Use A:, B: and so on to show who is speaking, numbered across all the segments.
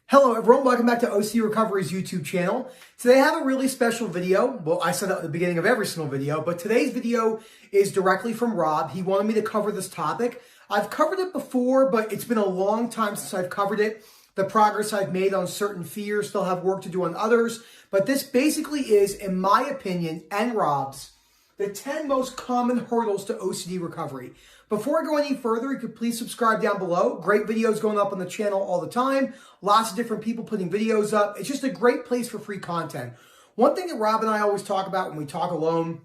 A: Hello everyone, welcome back to OCD Recovery's YouTube channel. Today I have a really special video. Well, I said that at the beginning of every single video, but today's video is directly from Rob. He wanted me to cover this topic. I've covered it before, but it's been a long time since I've covered it. The progress I've made on certain fears, still have work to do on others. But this basically is, in my opinion, and Rob's, the 10 most common hurdles to OCD recovery. Before I go any further, you could please subscribe down below. Great videos going up on the channel all the time. Lots of different people putting videos up. It's just a great place for free content. One thing that Rob and I always talk about when we talk alone,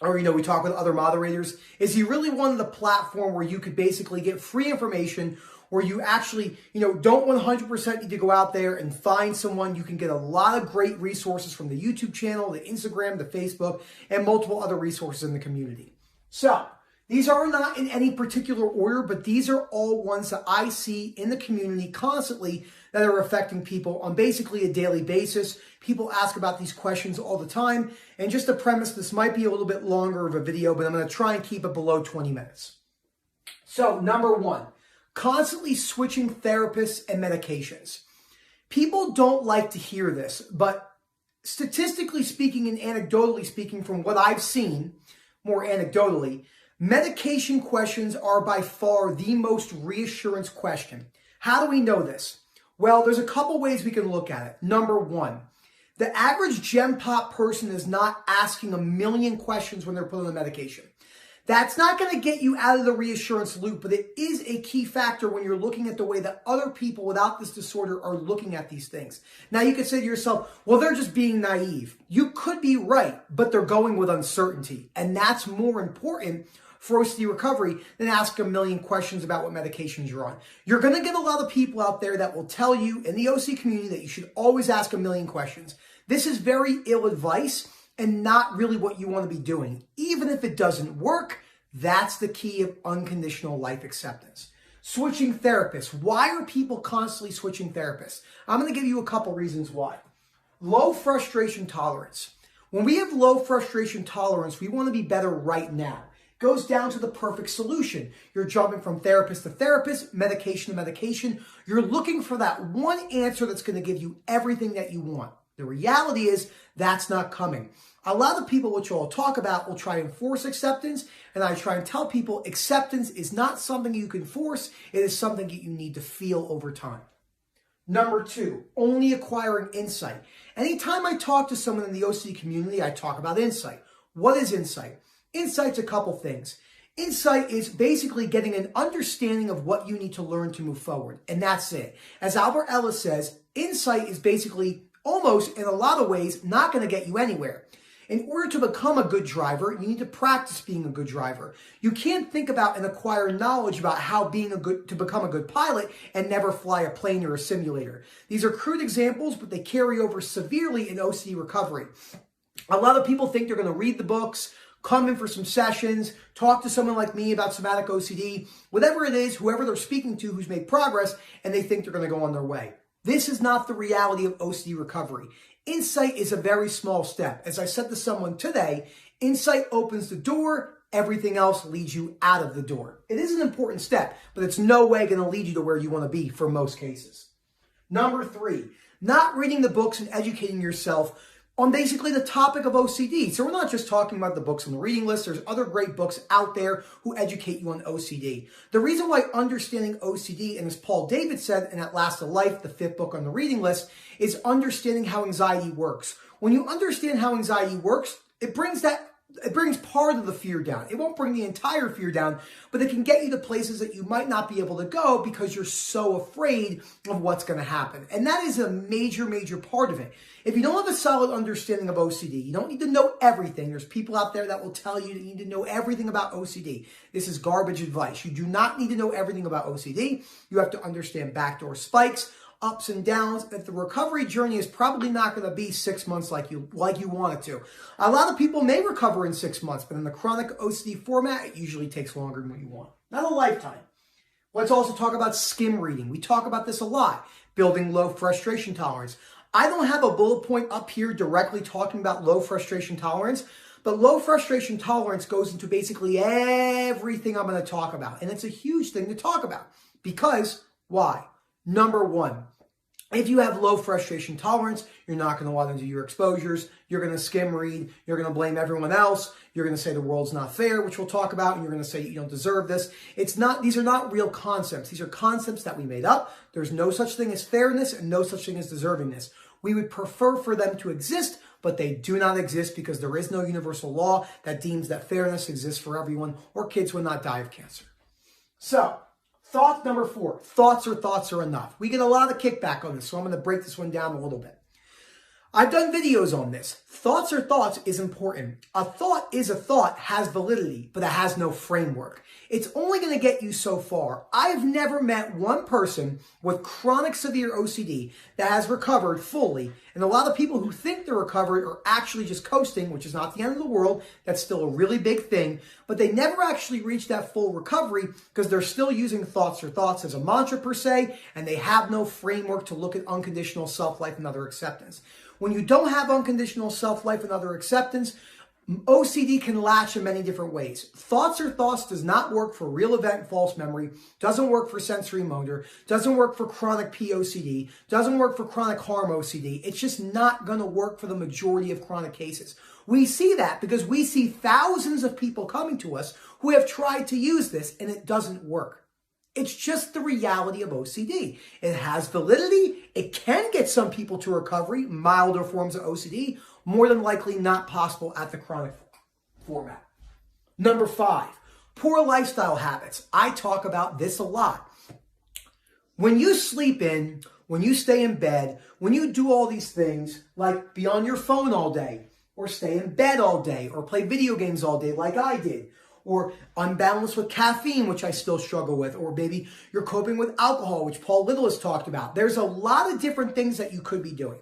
A: or, we talk with other moderators, is he really wanted a platform where you could basically get free information, where you actually, don't 100% need to go out there and find someone. You can get a lot of great resources from the YouTube channel, the Instagram, the Facebook, and multiple other resources in the community. So, these are not in any particular order, but these are all ones that I see in the community constantly that are affecting people on basically a daily basis. People ask about these questions all the time. And just a premise, this might be a little bit longer of a video, but I'm going to try and keep it below 20 minutes. So, number one, constantly switching therapists and medications. People don't like to hear this, but statistically speaking and anecdotally speaking from what I've seen, more anecdotally, medication questions are by far the most reassurance question. How do we know this? Well, there's a couple ways we can look at it. Number one, the average Gen Pop person is not asking a million questions when they're put on the medication. That's not going to get you out of the reassurance loop, but it is a key factor when you're looking at the way that other people without this disorder are looking at these things. Now, you could say to yourself, well, they're just being naive. You could be right, but they're going with uncertainty. And that's more important for OCD recovery than ask a million questions about what medications you're on. You're going to get a lot of people out there that will tell you in the OCD community that you should always ask a million questions. This is very ill advice and not really what you want to be doing. Even if it doesn't work, that's the key of unconditional life acceptance. Switching therapists. Why are people constantly switching therapists? I'm going to give you a couple reasons why. Low frustration tolerance. When we have low frustration tolerance, we want to be better right now. Goes down to the perfect solution. You're jumping from therapist to therapist, medication to medication. You're looking for that one answer that's going to give you everything that you want. The reality is that's not coming. A lot of people, which I'll talk about, will try and force acceptance. And I try and tell people acceptance is not something you can force. It is something that you need to feel over time. Number two, only acquiring insight. Anytime I talk to someone in the OCD community, I talk about insight. What is insight? Insight's a couple things. Insight is basically getting an understanding of what you need to learn to move forward. And that's it. As Albert Ellis says, insight is basically almost, in a lot of ways, not going to get you anywhere. In order to become a good driver, you need to practice being a good driver. You can't think about and acquire knowledge about how to become a good pilot and never fly a plane or a simulator. These are crude examples, but they carry over severely in OCD recovery. A lot of people think they're going to read the books, come in for some sessions, talk to someone like me about somatic OCD, whatever it is, whoever they're speaking to who's made progress, and they think they're going to go on their way. This is not the reality of OCD recovery. Insight is a very small step. As I said to someone today, insight opens the door, everything else leads you out of the door. It is an important step, but it's no way going to lead you to where you want to be for most cases. Number three, not reading the books and educating yourself on basically the topic of OCD. So we're not just talking about the books on the reading list. There's other great books out there who educate you on OCD. The reason why understanding OCD, and as Paul David said in At Last a Life, the 5th book on the reading list, is understanding how anxiety works. When you understand how anxiety works, it brings part of the fear down. It won't bring the entire fear down, but it can get you to places that you might not be able to go because you're so afraid of what's going to happen. And that is a major, major part of it. If you don't have a solid understanding of OCD, you don't need to know everything. There's people out there that will tell you that you need to know everything about OCD. This is garbage advice. You do not need to know everything about OCD. You have to understand backdoor spikes, ups and downs, that the recovery journey is probably not going to be 6 months like you want it to. A lot of people may recover in 6 months, but in the chronic OCD format, it usually takes longer than what you want. Not a lifetime. Let's also talk about skim reading. We talk about this a lot, building low frustration tolerance. I don't have a bullet point up here directly talking about low frustration tolerance, but low frustration tolerance goes into basically everything I'm going to talk about. And it's a huge thing to talk about because why? Number one, If you have low frustration tolerance, you're not going to want to do your exposures. You're going to skim read. You're going to blame everyone else. You're going to say the world's not fair, which we'll talk about, and you're going to say you don't deserve this. These are not real concepts. These are concepts that we made up. There's no such thing as fairness and no such thing as deservingness. We would prefer for them to exist, but they do not exist because there is no universal law that deems that fairness exists for everyone or kids will not die of cancer. So, thought number 4, thoughts are enough. We get a lot of kickback on this, so I'm going to break this one down a little bit. I've done videos on this. Thoughts is important. A thought is a thought, has validity, but it has no framework. It's only going to get you so far. I've never met one person with chronic severe OCD that has recovered fully. And a lot of people who think they're recovered are actually just coasting, which is not the end of the world. That's still a really big thing. But they never actually reach that full recovery because they're still using thoughts as a mantra per se, and they have no framework to look at unconditional self-life and other acceptance. When you don't have unconditional self-life and other acceptance, OCD can latch in many different ways. Thoughts does not work for real event false memory, doesn't work for sensory motor, doesn't work for chronic POCD, doesn't work for chronic harm OCD. It's just not going to work for the majority of chronic cases. We see that because we see thousands of people coming to us who have tried to use this and it doesn't work. It's just the reality of OCD. It has validity. It can get some people to recovery, milder forms of OCD, more than likely not possible at the chronic format. Number 5, poor lifestyle habits. I talk about this a lot. When you sleep in, when you stay in bed, when you do all these things, like be on your phone all day, or stay in bed all day, or play video games all day like I did, or unbalanced with caffeine, which I still struggle with, or maybe you're coping with alcohol, which Paul Little has talked about. There's a lot of different things that you could be doing.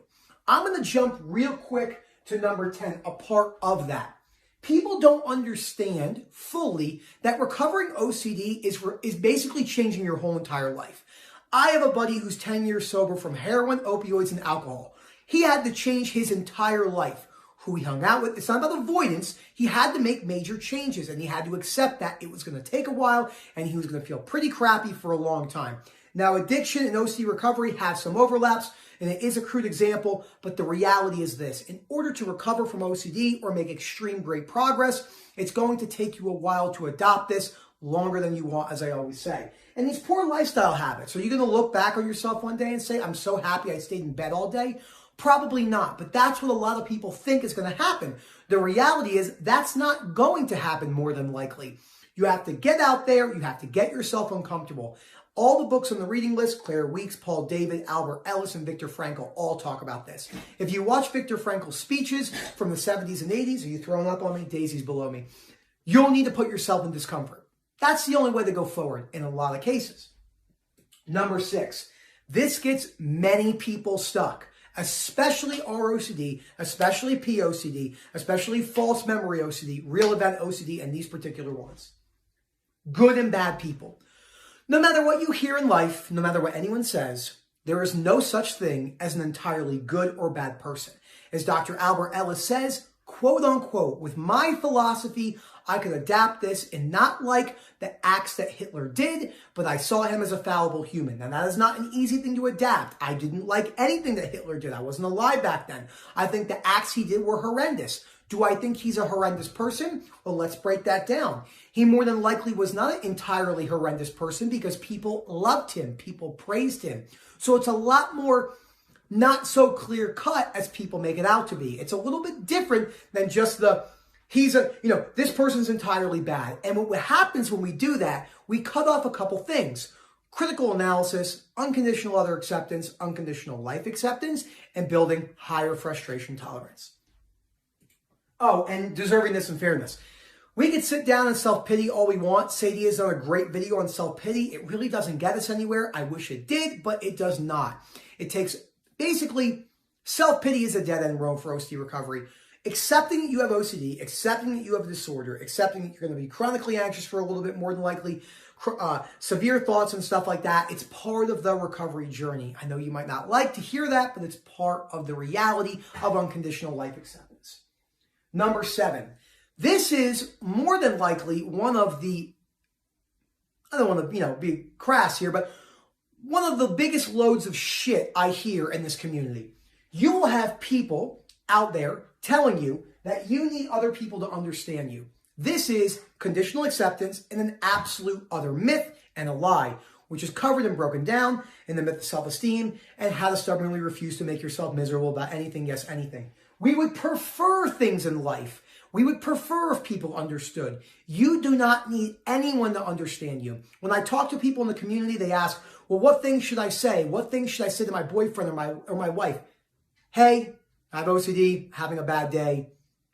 A: I'm going to jump real quick to number 10, a part of that. People don't understand fully that recovering OCD is basically changing your whole entire life. I have a buddy who's 10 years sober from heroin, opioids, and alcohol. He had to change his entire life. Who he hung out with. It's not about avoidance. He had to make major changes and he had to accept that it was going to take a while and he was going to feel pretty crappy for a long time. Now, addiction and OCD recovery have some overlaps and it is a crude example, but the reality is this. In order to recover from OCD or make extreme great progress, it's going to take you a while to adopt this, longer than you want, as I always say. And these poor lifestyle habits, are you going to look back on yourself one day and say, I'm so happy I stayed in bed all day? Probably not, but that's what a lot of people think is going to happen. The reality is that's not going to happen more than likely. You have to get out there. You have to get yourself uncomfortable. All the books on the reading list, Claire Weeks, Paul David, Albert Ellis, and Viktor Frankl all talk about this. If you watch Viktor Frankl's speeches from the 70s and 80s, are you throwing up on me? Daisy's below me. You'll need to put yourself in discomfort. That's the only way to go forward in a lot of cases. Number 6, this gets many people stuck. Especially ROCD, especially POCD, especially false memory OCD, real event OCD, and these particular ones. Good and bad people. No matter what you hear in life, no matter what anyone says, there is no such thing as an entirely good or bad person. As Dr. Albert Ellis says, quote unquote, with my philosophy, I could adapt this and not like the acts that Hitler did, but I saw him as a fallible human. Now, that is not an easy thing to adapt. I didn't like anything that Hitler did. I wasn't alive back then. I think the acts he did were horrendous. Do I think he's a horrendous person? Well, let's break that down. He more than likely was not an entirely horrendous person because people loved him. People praised him. So it's a lot more not so clear cut as people make it out to be. It's a little bit different than just this person's entirely bad. And what happens when we do that, we cut off a couple things. Critical analysis, unconditional other acceptance, unconditional life acceptance, and building higher frustration tolerance. Oh, and deservingness and fairness. We could sit down and self-pity all we want. Sadie has done a great video on self-pity. It really doesn't get us anywhere. I wish it did, but it does not. It takes, basically, self-pity is a dead-end road for OCD recovery. Accepting that you have OCD, accepting that you have a disorder, accepting that you're going to be chronically anxious for a little bit more than likely, severe thoughts and stuff like that, it's part of the recovery journey. I know you might not like to hear that, but it's part of the reality of unconditional life acceptance. Number 7. This is more than likely one of the, I don't want to, be crass here, but one of the biggest loads of shit I hear in this community. You will have people out there telling you that you need other people to understand you. This is conditional acceptance and an absolute utter myth and a lie, which is covered and broken down in the myth of self-esteem and how to stubbornly refuse to make yourself miserable about anything, yes, anything. We would prefer things in life. We would prefer if people understood. You do not need anyone to understand you. When I talk to people in the community, they ask, well, what things should I say? What things should I say to my boyfriend or my wife? Hey, I have OCD, having a bad day,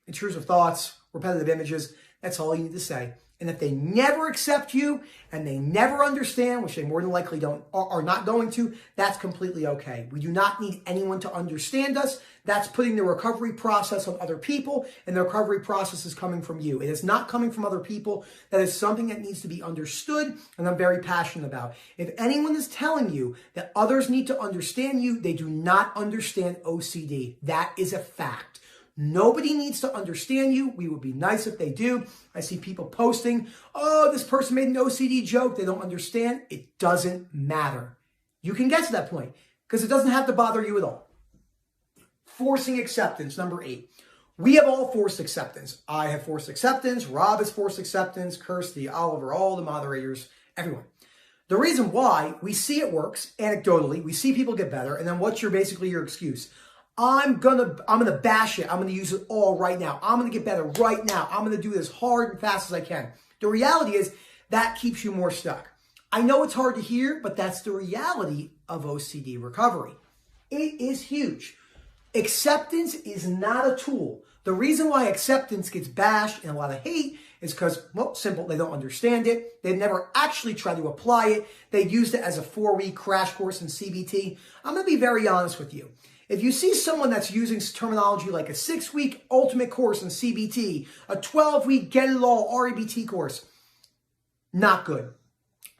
A: intrusive thoughts, repetitive images. That's all you need to say. And if they never accept you and they never understand, which they more than likely are not going to, that's completely okay. We do not need anyone to understand us. That's putting the recovery process on other people, and the recovery process is coming from you. It is not coming from other people. That is something that needs to be understood, and I'm very passionate about. If anyone is telling you that others need to understand you, they do not understand OCD. That is a fact. Nobody needs to understand you. We would be nice if they do. I see people posting, oh, this person made an OCD joke. They don't understand. It doesn't matter. You can get to that point because it doesn't have to bother you at all. Forcing acceptance, number 8. We have all forced acceptance. I have forced acceptance. Rob has forced acceptance. Kirsty, Oliver, all the moderators, everyone. The reason why we see it works anecdotally, we see people get better, and then what's your excuse? I'm gonna bash it. I'm gonna use it all right now. I'm gonna get better right now. I'm gonna do this hard and fast as I can. The reality is that keeps you more stuck. I know it's hard to hear, but that's the reality of OCD recovery. It is huge. Acceptance is not a tool. The reason why acceptance gets bashed and a lot of hate is because, well, simple, they don't understand it. They've never actually tried to apply it. They used it as a 4-week crash course in CBT. I'm gonna be very honest with you. If you see someone that's using terminology like a 6-week ultimate course in CBT, a 12-week get it all REBT course, not good.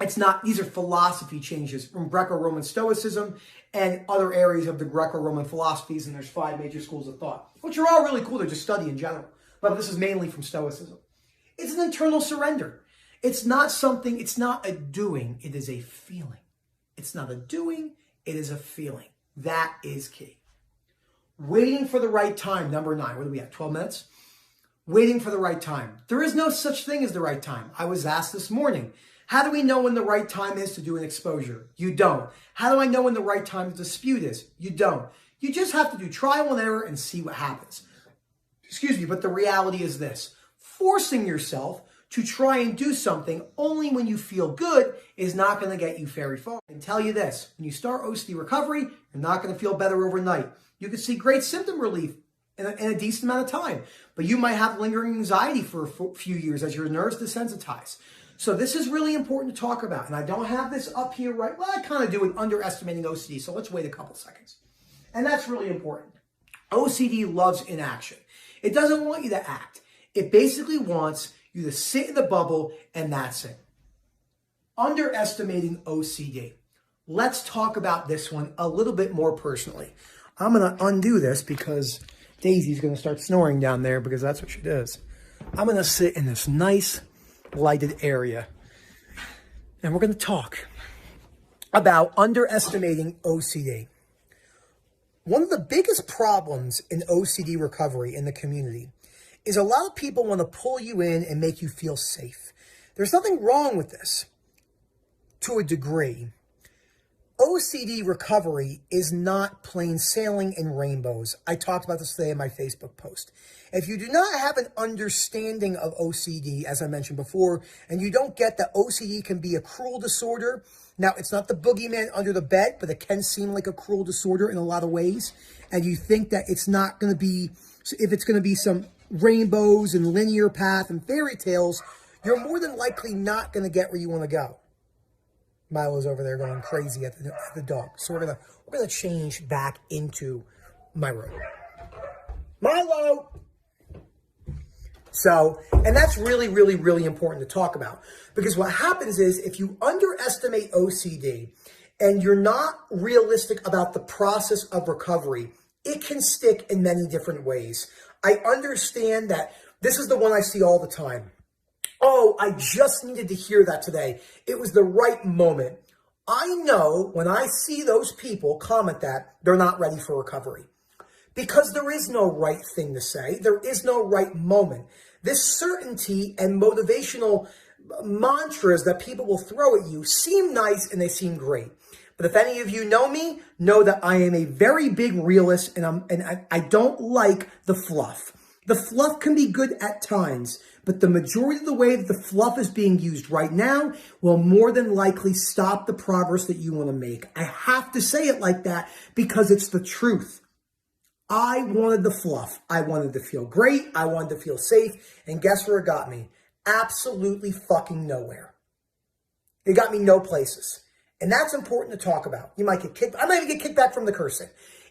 A: It's not, these are philosophy changes from Greco-Roman Stoicism and other areas of the Greco-Roman philosophies, and there's 5 major schools of thought, which are all really cool to just study in general. But this is mainly from Stoicism. It's an internal surrender. It's not something, it's not a doing, it is a feeling. It's not a doing, it is a feeling. That is key. Waiting for the right time, number 9. What do we have, 12 minutes? Waiting for the right time. There is no such thing as the right time. I was asked this morning, how do we know when the right time is to do an exposure? You don't. How do I know when the right time to dispute is? You don't. You just have to do trial and error and see what happens. Excuse me, but the reality is this. Forcing yourself to try and do something only when you feel good is not going to get you very far. I can tell you this, when you start OCD recovery, you're not going to feel better overnight. You can see great symptom relief in a decent amount of time, but you might have lingering anxiety for a few years as your nerves desensitize. So this is really important to talk about, and I don't have this up here right. Well, I kind of do it underestimating OCD, so let's wait a couple seconds. And that's really important. OCD loves inaction. It doesn't want you to act. It basically wants you to sit in the bubble, and that's it. Underestimating OCD. Let's talk about this one a little bit more personally. I'm going to undo this because Daisy's going to start snoring down there because that's what she does. I'm going to sit in this nice lighted area, and we're going to talk about underestimating OCD. One of the biggest problems in OCD recovery in the community is a lot of people want to pull you in and make you feel safe. There's nothing wrong with this to a degree. OCD recovery is not plain sailing in rainbows. I talked about this today in my Facebook post. If you do not have an understanding of OCD, as I mentioned before, and you don't get that OCD can be a cruel disorder, now it's not the boogeyman under the bed, but it can seem like a cruel disorder in a lot of ways, and you think that it's not going to be, if it's going to be some rainbows and linear path and fairy tales, you're more than likely not going to get where you want to go. Milo's over there going crazy at the dog. So we're gonna change back into my room. Milo! So, and that's really, really, really important to talk about. Because what happens is if you underestimate OCD and you're not realistic about the process of recovery, it can stick in many different ways. I understand that this is the one I see all the time. Oh, I just needed to hear that today. It was the right moment. I know when I see those people comment that they're not ready for recovery. Because there is no right thing to say. There is no right moment. This certainty and motivational mantras that people will throw at you seem nice and they seem great. But if any of you know me, know that I am a very big realist and I don't like the fluff. The fluff can be good at times, but the majority of the way that the fluff is being used right now will more than likely stop the progress that you want to make. I have to say it like that because it's the truth. I wanted the fluff. I wanted to feel great. I wanted to feel safe. And guess where it got me? Absolutely fucking nowhere. It got me no places. And that's important to talk about. You might get kicked. I might even get kicked back from the cursing.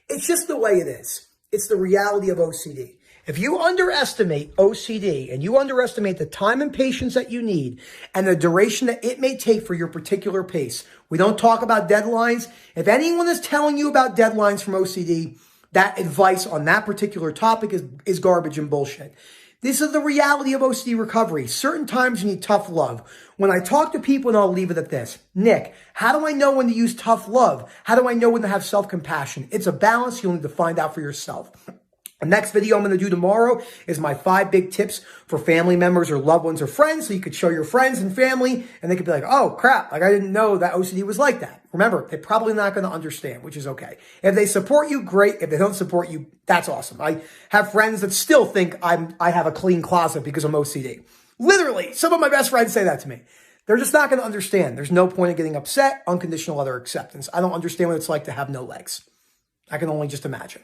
A: It's just the way it is. It's the reality of OCD. If you underestimate OCD and you underestimate the time and patience that you need and the duration that it may take for your particular pace, we don't talk about deadlines. If anyone is telling you about deadlines from OCD, that advice on that particular topic is garbage and bullshit. This is the reality of OCD recovery. Certain times you need tough love. When I talk to people, and I'll leave it at this, Nick, how do I know when to use tough love? How do I know when to have self-compassion? It's a balance you'll need to find out for yourself. The next video I'm going to do tomorrow is my 5 big tips for family members or loved ones or friends, so you could show your friends and family and they could be like, oh crap, like I didn't know that OCD was like that. Remember, they're probably not going to understand, which is okay. If they support you, great. If they don't support you, that's awesome. I have friends that still think I have a clean closet because I'm OCD. Literally, some of my best friends say that to me. They're just not going to understand. There's no point in getting upset. Unconditional utter acceptance. I don't understand what it's like to have no legs. I can only just imagine.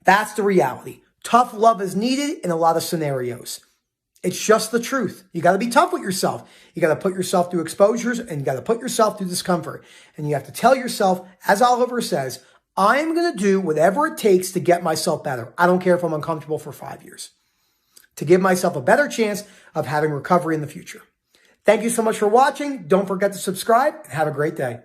A: That's the reality. Tough love is needed in a lot of scenarios. It's just the truth. You got to be tough with yourself. You got to put yourself through exposures and you got to put yourself through discomfort. And you have to tell yourself, as Oliver says, I'm going to do whatever it takes to get myself better. I don't care if I'm uncomfortable for 5 years. To give myself a better chance of having recovery in the future. Thank you so much for watching. Don't forget to subscribe and have a great day.